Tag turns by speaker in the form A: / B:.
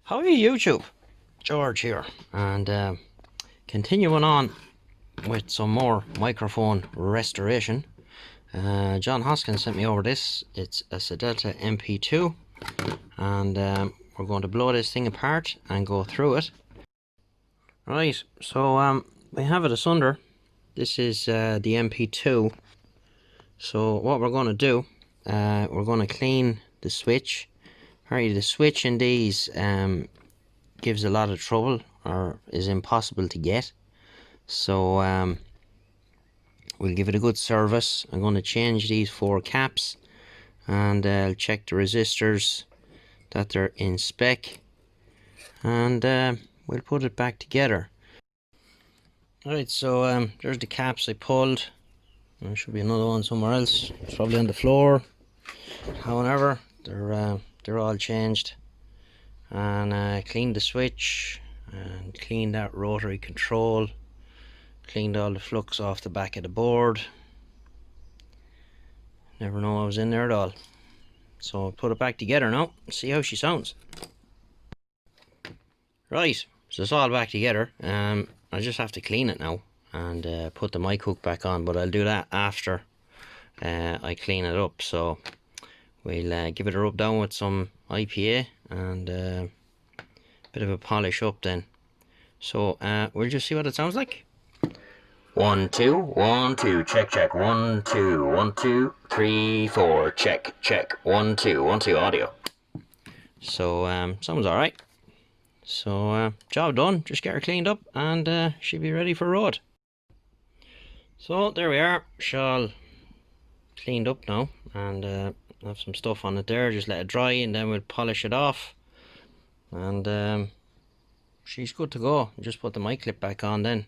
A: How are you, YouTube? George here, and continuing on with some more microphone restoration. John Hoskins sent me over this. It's a Sadelta MP2, and we're going to blow this thing apart and go through it. Right, so we have it asunder. This is the MP2. So what we're going to do, we're going to clean the switch. Alright, the switch in these gives a lot of trouble or is impossible to get, so we'll give it a good service. I'm going to change these 4 caps, and I'll check the resistors that they're in spec, and we'll put it back together. Alright, so there's the caps I pulled. There should be another one somewhere else. It's probably on the floor. However, they're all changed, and cleaned the switch and cleaned that rotary control, cleaned all the flux off the back of the board. Never know I was in there at all. So I'll put it back together now, see how she sounds. Right, so it's all back together. I just have to clean it now and put the mic hook back on, but I'll do that after I clean it up. So we'll give it a rub down with some IPA and a bit of a polish up then. So we'll just see what it sounds like. 1 2 1 2 check check 1 2 1 2 3 4 check check 1 2 1 2 audio. So sounds all right. So job done. Just get her cleaned up and she'll be ready for road. So there we are. Shawl cleaned up now, and have some stuff on it there. Just let it dry and then we'll polish it off, and she's good to go. Just put the mic clip back on then.